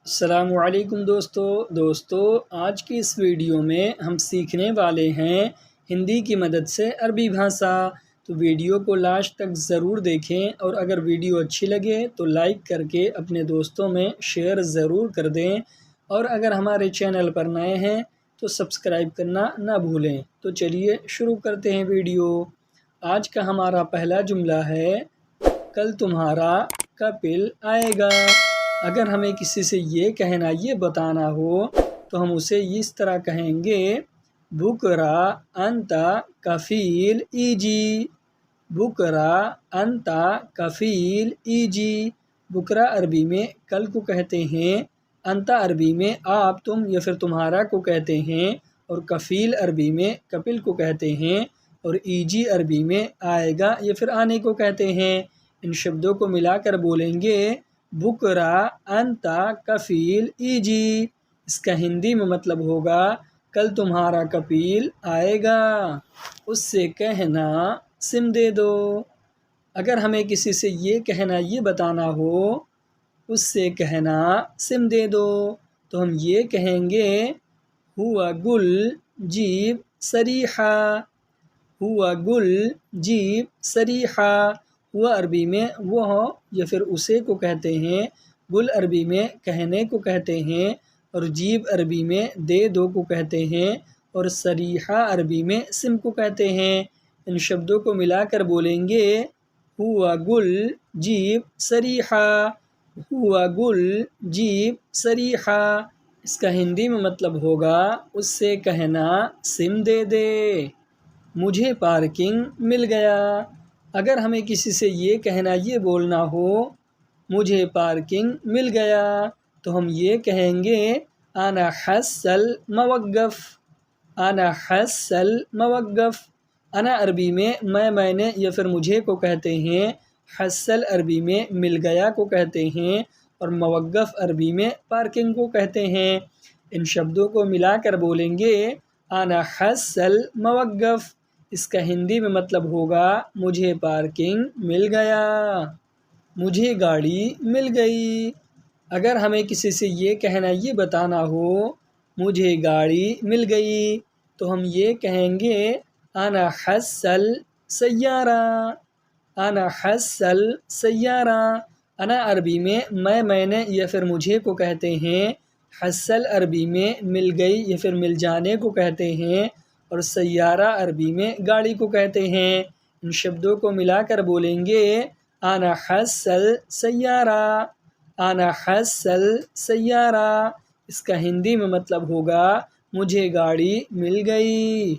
السلام علیکم دوستو آج کی اس ویڈیو میں ہم سیکھنے والے ہیں ہندی کی مدد سے عربی بھاشا۔ تو ویڈیو کو لاسٹ تک ضرور دیکھیں، اور اگر ویڈیو اچھی لگے تو لائک کر کے اپنے دوستوں میں شیئر ضرور کر دیں، اور اگر ہمارے چینل پر نئے ہیں تو سبسکرائب کرنا نہ بھولیں۔ تو چلیے شروع کرتے ہیں ویڈیو۔ آج کا ہمارا پہلا جملہ ہے، کل تمہارا کپل آئے گا۔ اگر ہمیں کسی سے یہ بتانا ہو تو ہم اسے اس طرح کہیں گے، بکرا انتا کفیل ایجی۔ بکرا انتا کفیل ایجی۔ بکرا عربی میں کل کو کہتے ہیں، انتا عربی میں آپ تم یا پھر تمہارا کو کہتے ہیں، اور کفیل عربی میں کپل کو کہتے ہیں، اور ایجی عربی میں آئے گا یا پھر آنے کو کہتے ہیں۔ ان شبدوں کو ملا کر بولیں گے، بکرا انتا کفیل ایجی۔ اس کا ہندی میں مطلب ہوگا، کل تمہارا کپیل آئے گا، اس سے کہنا سم دے دو۔ اگر ہمیں کسی سے یہ بتانا ہو، اس سے کہنا سم دے دو، تو ہم یہ کہیں گے، ہوا گل جیب سریحا۔ ہوا گل جیب سریحا۔ ہوا عربی میں وہ یا پھر اسے کو کہتے ہیں، گل عربی میں کہنے کو کہتے ہیں، اور جیب عربی میں دے دو کو کہتے ہیں، اور سریحا عربی میں سم کو کہتے ہیں۔ ان شبدوں کو ملا کر بولیں گے، ہوا گل جیب سریحا۔ ہوا گل جیب سریحا۔ اس کا ہندی میں مطلب ہوگا، اس سے کہنا سم دے دے۔ مجھے پارکنگ مل گیا۔ اگر ہمیں کسی سے یہ بولنا ہو، مجھے پارکنگ مل گیا، تو ہم یہ کہیں گے، انا حصل موقف۔ انا حصل موقف۔ انا عربی میں میں نے یا پھر مجھے کو کہتے ہیں، حصل عربی میں مل گیا کو کہتے ہیں، اور موقف عربی میں پارکنگ کو کہتے ہیں۔ ان شبدوں کو ملا کر بولیں گے، انا حصل موقف۔ اس کا ہندی میں مطلب ہوگا، مجھے پارکنگ مل گیا، مجھے گاڑی مل گئی۔ اگر ہمیں کسی سے یہ بتانا ہو، مجھے گاڑی مل گئی، تو ہم یہ کہیں گے، انا حصل سیارہ۔ انا حصل سیارہ۔ انا عربی میں میں نے یا پھر مجھے کو کہتے ہیں، حصل عربی میں مل گئی یا پھر مل جانے کو کہتے ہیں، اور سیارہ عربی میں گاڑی کو کہتے ہیں۔ ان شبدوں کو ملا کر بولیں گے، انا حصل سیارہ۔ انا حصل سیارہ۔ اس کا ہندی میں مطلب ہوگا، مجھے گاڑی مل گئی،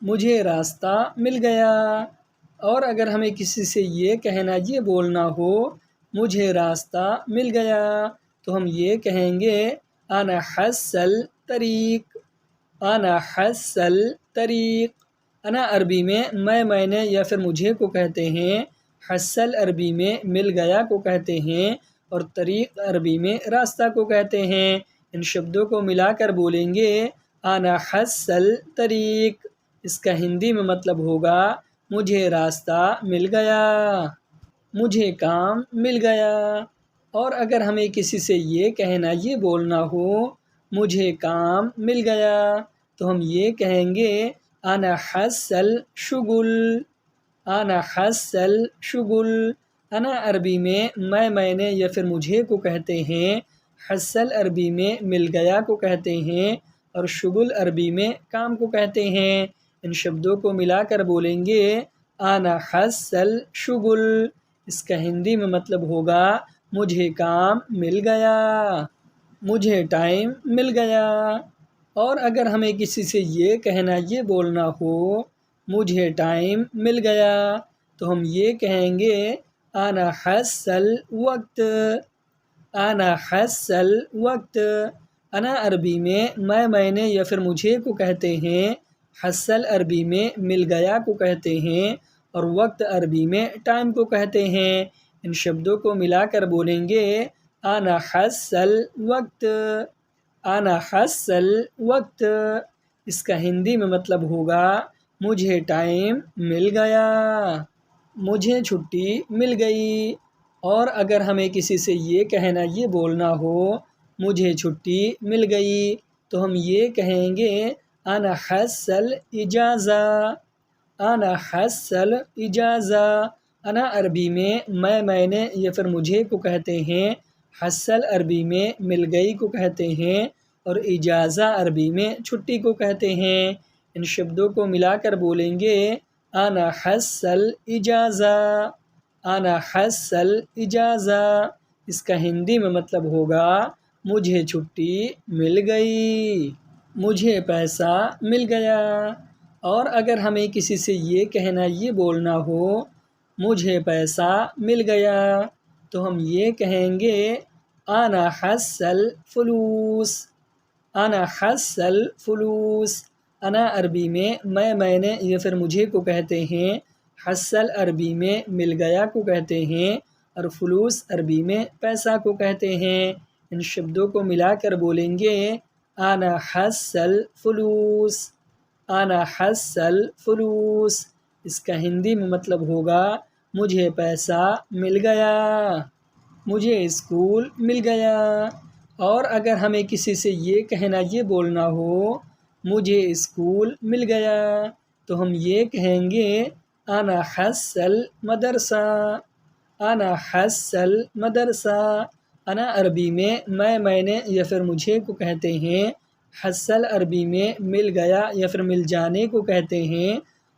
مجھے راستہ مل گیا۔ اور اگر ہمیں کسی سے یہ بولنا ہو، مجھے راستہ مل گیا، تو ہم یہ کہیں گے، انا حصل طریق۔ انا حصل طریق۔ انا عربی میں میں نے یا پھر مجھے کو کہتے ہیں، حصل عربی میں مل گیا کو کہتے ہیں، اور طریق عربی میں راستہ کو کہتے ہیں۔ ان شبدوں کو ملا کر بولیں گے، انا حصل طریق۔ اس کا ہندی میں مطلب ہوگا، مجھے راستہ مل گیا، مجھے کام مل گیا۔ اور اگر ہمیں کسی سے یہ بولنا ہو، مجھے کام مل گیا، تو ہم یہ کہیں گے، انا حصل شغل۔ انا حصل شغل۔ انا عربی میں میں نے یا پھر مجھے کو کہتے ہیں، حصل عربی میں مل گیا کو کہتے ہیں، اور شغل عربی میں کام کو کہتے ہیں۔ ان شبدوں کو ملا کر بولیں گے، انا حصل شغل۔ اس کا ہندی میں مطلب ہوگا، مجھے کام مل گیا، مجھے ٹائم مل گیا۔ اور اگر ہمیں کسی سے یہ بولنا ہو، مجھے ٹائم مل گیا، تو ہم یہ کہیں گے، انا حصل وقت۔ انا حصل وقت۔ انا عربی میں میں نے یا پھر مجھے کو کہتے ہیں، حصل عربی میں مل گیا کو کہتے ہیں، اور وقت عربی میں ٹائم کو کہتے ہیں۔ ان شبدوں کو ملا کر بولیں گے، انا حصل وقت۔ انا حصل وقت۔ اس کا ہندی میں مطلب ہوگا، مجھے ٹائم مل گیا، مجھے چھٹی مل گئی۔ اور اگر ہمیں کسی سے یہ بولنا ہو، مجھے چھٹی مل گئی، تو ہم یہ کہیں گے انا حصل اجازہ، انا حصل اجازہ۔ انا عربی میں میں نے یا پھر مجھے کو کہتے ہیں، حصل عربی میں مل گئی کو کہتے ہیں، اور اجازہ عربی میں چھٹی کو کہتے ہیں۔ ان شبدوں کو ملا کر بولیں گے انا حصل اجازہ، انا حصل اجازہ۔ اس کا ہندی میں مطلب ہوگا مجھے چھٹی مل گئی، مجھے پیسہ مل گیا۔ اور اگر ہمیں کسی سے یہ کہنا، یہ بولنا ہو مجھے پیسہ مل گیا، تو ہم یہ کہیں گے انا حصل فلوس، انا حصل فلوس۔ انا عربی میں میں نے یا پھر مجھے کو کہتے ہیں، حصل عربی میں مل گیا کو کہتے ہیں، اور فلوس عربی میں پیسہ کو کہتے ہیں۔ ان شبدوں کو ملا کر بولیں گے انا حصل فلوس، انا حصل فلوس۔ اس کا ہندی میں مطلب ہوگا مجھے پیسہ مل گیا، مجھے اسکول مل گیا۔ اور اگر ہمیں کسی سے یہ کہنا، یہ بولنا ہو مجھے اسکول مل گیا، تو ہم یہ کہیں گے انا حصل مدرسہ، انا حصل مدرسہ۔ انا عربی میں میں نے یا پھر مجھے کو کہتے ہیں، حصل عربی میں مل گیا یا پھر مل جانے کو کہتے ہیں،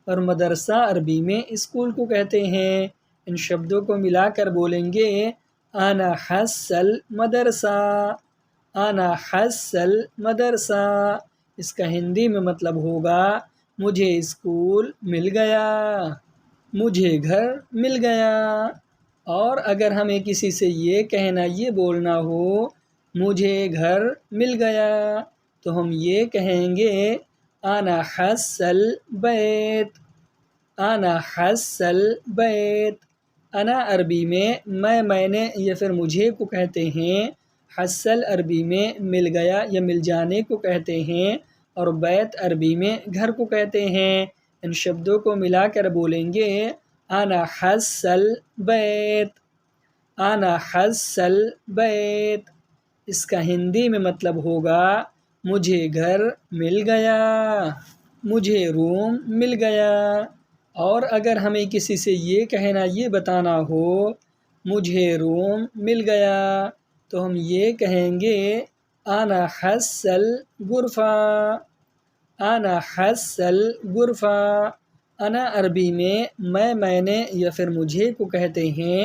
اور مدرسہ عربی میں اسکول کو کہتے ہیں۔ ان شبدوں کو ملا کر بولیں گے انا حصل مدرسہ، انا حصل مدرسہ۔ اس کا ہندی میں مطلب ہوگا مجھے اسکول مل گیا، مجھے گھر مل گیا۔ اور اگر ہمیں کسی سے یہ کہنا، یہ بولنا ہو مجھے گھر مل گیا، تو ہم یہ کہیں گے انا حصل بیت، انا حصل بیت۔ انا عربی میں میں نے یا پھر مجھے کو کہتے ہیں، حصل عربی میں مل گیا یا مل جانے کو کہتے ہیں، اور بیت عربی میں گھر کو کہتے ہیں۔ ان شبدوں کو ملا کر بولیں گے انا حصل بیت، انا حصل بیت۔ اس کا ہندی میں مطلب ہوگا مجھے گھر مل گیا، مجھے روم مل گیا۔ اور اگر ہمیں کسی سے یہ کہنا، یہ بتانا ہو مجھے روم مل گیا، تو ہم یہ کہیں گے انا حصل غرفہ، انا حصل غرفہ۔ انا عربی میں میں نے یا پھر مجھے کو کہتے ہیں،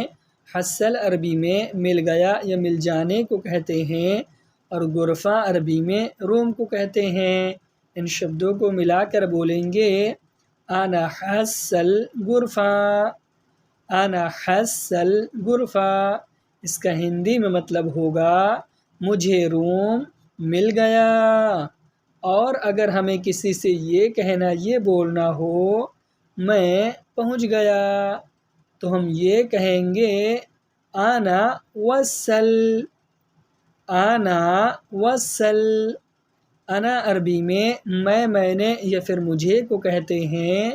حصل عربی میں مل گیا یا مل جانے کو کہتے ہیں، اور غرفہ عربی میں روم کو کہتے ہیں۔ ان شبدوں کو ملا کر بولیں گے انا حصل غرفہ، انا حصل غرفہ۔ اس کا ہندی میں مطلب ہوگا مجھے روم مل گیا۔ اور اگر ہمیں کسی سے یہ کہنا، یہ بولنا ہو میں پہنچ گیا، تو ہم یہ کہیں گے انا وصل، انا وصل۔ انا عربی میں میں نے یا پھر مجھے کو کہتے ہیں،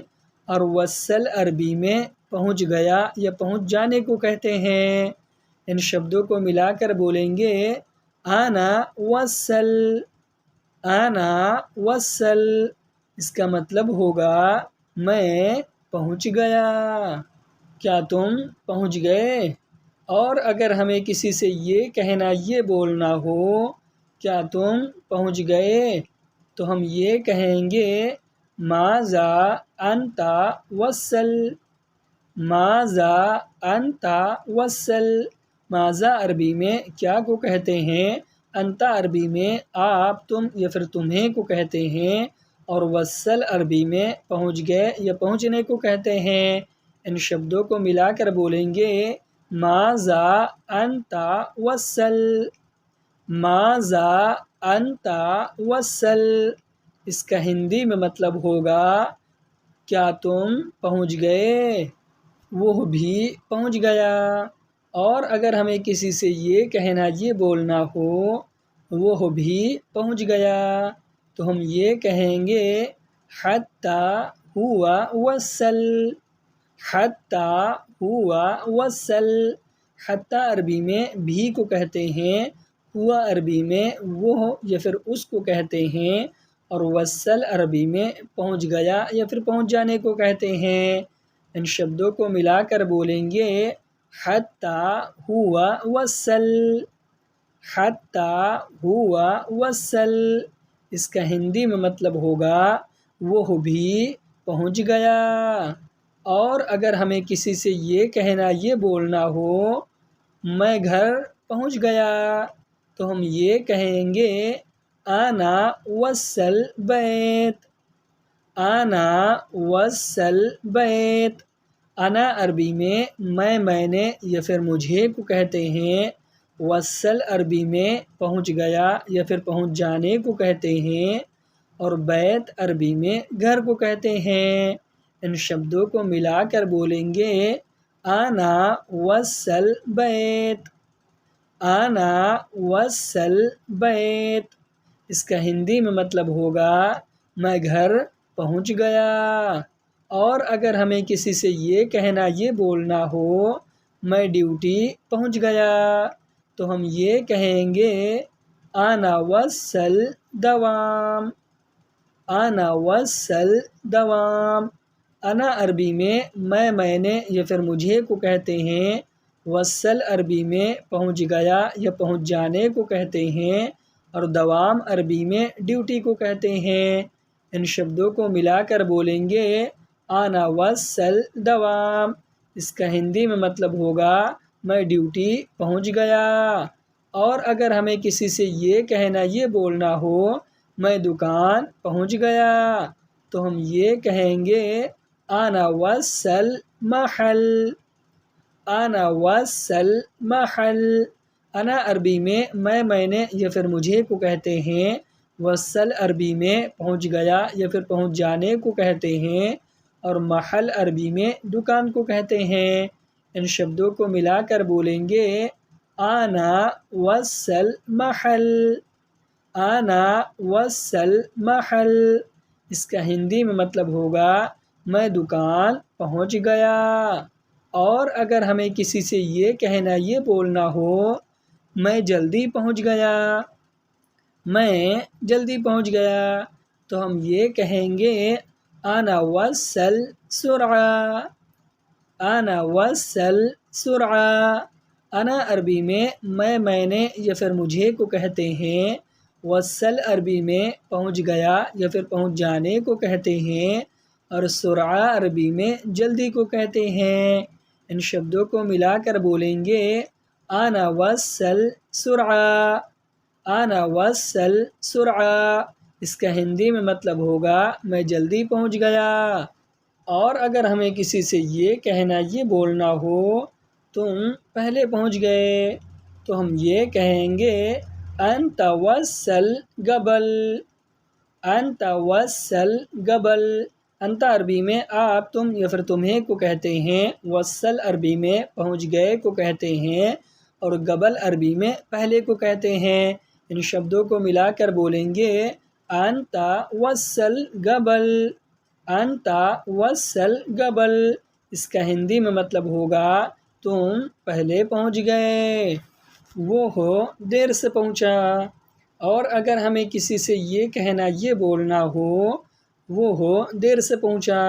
اور وصل عربی میں پہنچ گیا یا پہنچ جانے کو کہتے ہیں۔ ان شبدوں کو ملا کر بولیں گے انا وصل، انا وصل۔ اس کا مطلب ہوگا میں پہنچ گیا، کیا تم پہنچ گئے؟ اور اگر ہمیں کسی سے یہ کہنا، یہ بولنا ہو کیا تم پہنچ گئے، تو ہم یہ کہیں گے ماذا انت وصل، ماذا انت وصل۔ ماذا عربی میں کیا کو کہتے ہیں، انت عربی میں آپ، تم یا پھر تمہیں کو کہتے ہیں، اور وصل عربی میں پہنچ گئے یا پہنچنے کو کہتے ہیں۔ ان شبدوں کو ملا کر بولیں گے ماذا انت وصل، ماذا انت وصل۔ اس کا ہندی میں مطلب ہوگا کیا تم پہنچ گئے، وہ بھی پہنچ گیا۔ اور اگر ہمیں کسی سے یہ کہنا، یہ بولنا ہو وہ بھی پہنچ گیا، تو ہم یہ کہیں گے حتی ہوا وصل، حتی ہوا وصل۔ حتی عربی میں بھی کو کہتے ہیں، ہوا عربی میں وہ یا پھر اس کو کہتے ہیں، اور وصل عربی میں پہنچ گیا یا پھر پہنچ جانے کو کہتے ہیں۔ ان شبدوں کو ملا کر بولیں گے حتی ہوا وصل، حتی ہوا وصل۔ اس کا ہندی میں مطلب ہوگا وہ بھی پہنچ گیا۔ اور اگر ہمیں کسی سے یہ کہنا یہ بولنا ہو میں گھر پہنچ گیا، تو ہم یہ کہیں گے انا وصل بیت، انا وصل بیت۔ انا عربی میں میں نے یا پھر مجھے کو کہتے ہیں، وصل عربی میں پہنچ گیا یا پھر پہنچ جانے کو کہتے ہیں، اور بیت عربی میں گھر کو کہتے ہیں۔ ان شبدوں کو ملا کر بولیں گے انا وصل بیت، انا وصل بیت۔ اس کا ہندی میں مطلب ہوگا میں گھر پہنچ گیا۔ اور اگر ہمیں کسی سے یہ کہنا یہ بولنا ہو میں ڈیوٹی پہنچ گیا، تو ہم یہ کہیں گے انا وصل دوام، انا وصل دوام۔ انا عربی میں میں نے یا پھر مجھے کو کہتے ہیں، وصل عربی میں پہنچ گیا یا پہنچ جانے کو کہتے ہیں، اور دوام عربی میں ڈیوٹی کو کہتے ہیں۔ ان شبدوں کو ملا کر بولیں گے انا وصل دوام۔ اس کا ہندی میں مطلب ہوگا میں ڈیوٹی پہنچ گیا۔ اور اگر ہمیں کسی سے یہ کہنا یہ بولنا ہو میں دکان پہنچ گیا، تو ہم یہ کہیں گے انا وصل محل، انا وصل محل۔ انا عربی میں میں نے یا پھر مجھے کو کہتے ہیں، وصل عربی میں پہنچ گیا یا پھر پہنچ جانے کو کہتے ہیں، اور محل عربی میں دکان کو کہتے ہیں۔ ان شبدوں کو ملا کر بولیں گے انا وصل محل، انا وصل محل۔ اس کا ہندی میں مطلب ہوگا میں دکان پہنچ گیا۔ اور اگر ہمیں کسی سے یہ کہنا یہ بولنا ہو میں جلدی پہنچ گیا، میں جلدی پہنچ گیا، تو ہم یہ کہیں گے انا وصل سرعہ، انا وصل سرعہ۔ انا عربی میں میں نے یا پھر مجھے کو کہتے ہیں، وصل عربی میں پہنچ گیا یا پھر پہنچ جانے کو کہتے ہیں، اور سرعہ عربی میں جلدی کو کہتے ہیں۔ ان شبدوں کو ملا کر بولیں گے انا وصل سرعہ، انا وصل سرعہ۔ اس کا ہندی میں مطلب ہوگا میں جلدی پہنچ گیا۔ اور اگر ہمیں کسی سے یہ کہنا یہ بولنا ہو تم پہلے پہنچ گئے، تو ہم یہ کہیں گے انت وصل قبل، انت وصل قبل۔ انت عربی میں آپ تم یا پھر تمہیں کو کہتے ہیں، وصل عربی میں پہنچ گئے کو کہتے ہیں، اور قبل عربی میں پہلے کو کہتے ہیں۔ ان شبدوں کو ملا کر بولیں گے انت وصل قبل، انت وصل قبل۔ اس کا ہندی میں مطلب ہوگا تم پہلے پہنچ گئے، وہ دیر سے پہنچا۔ اور اگر ہمیں کسی سے یہ کہنا یہ بولنا ہو وہ دیر سے پہنچا،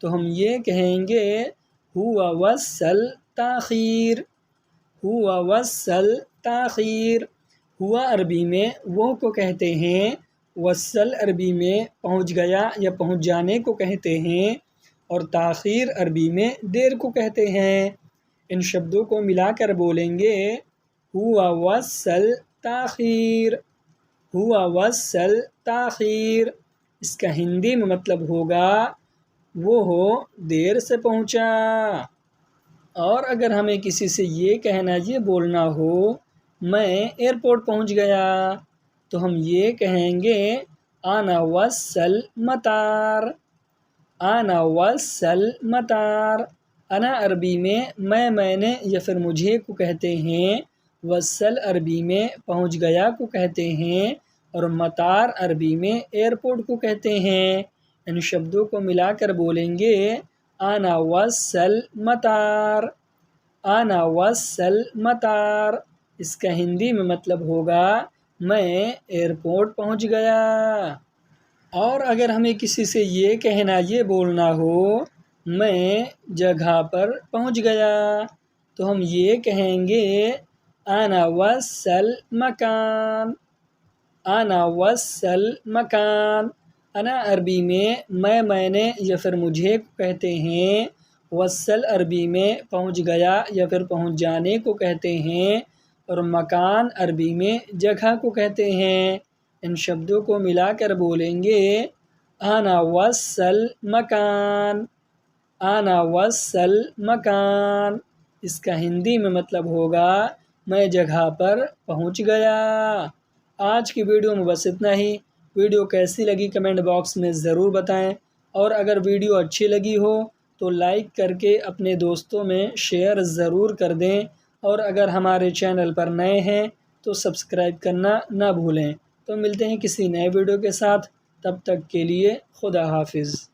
تو ہم یہ کہیں گے ہوا وصل تاخیر، ہوا وصل تاخیر۔ ہوا عربی میں وہ کو کہتے ہیں، وصل عربی میں پہنچ گیا یا پہنچ جانے کو کہتے ہیں، اور تاخیر عربی میں دیر کو کہتے ہیں۔ ان شبدوں کو ملا کر بولیں گے ہوا وصل تاخیر، ہوا وصل تاخیر۔ اس کا ہندی میں مطلب ہوگا وہ دیر سے پہنچا۔ اور اگر ہمیں کسی سے یہ کہنا یہ بولنا ہو میں ایئرپورٹ پہنچ گیا، تو ہم یہ کہیں گے انا وصل مطار، انا وصل مطار۔ انا عربی میں میں نے یا پھر مجھے کو کہتے ہیں، وصل عربی میں پہنچ گیا کو کہتے ہیں، اور مطار عربی میں ایئرپورٹ کو کہتے ہیں۔ ان شبدوں کو ملا کر بولیں گے انا وصل مطار، انا وصل مطار۔ اس کا ہندی میں مطلب ہوگا میں ایئرپورٹ پہنچ گیا۔ اور اگر ہمیں کسی سے یہ بولنا ہو میں جگہ پر پہنچ گیا تو ہم یہ کہیں گے انا وصل مکان، انا وصل مکان۔ انا عربی میں میں نے یا پھر مجھے کو کہتے ہیں، وصل عربی میں پہنچ گیا یا پھر پہنچ جانے کو کہتے ہیں، اور مکان عربی میں جگہ کو کہتے ہیں۔ ان شبدوں کو ملا کر بولیں گے انا وصل مکان، انا وصل مکان۔ اس کا ہندی میں مطلب ہوگا میں جگہ پر پہنچ گیا۔ آج کی ویڈیو میں بس اتنا ہی۔ ویڈیو کیسی لگی کمنٹ باکس میں ضرور بتائیں، اور اگر ویڈیو اچھی لگی ہو تو لائک کر کے اپنے دوستوں میں شیئر ضرور کر دیں، اور اگر ہمارے چینل پر نئے ہیں تو سبسکرائب کرنا نہ بھولیں۔ تو ملتے ہیں کسی نئے ویڈیو کے ساتھ، تب تک کے لیے خدا حافظ۔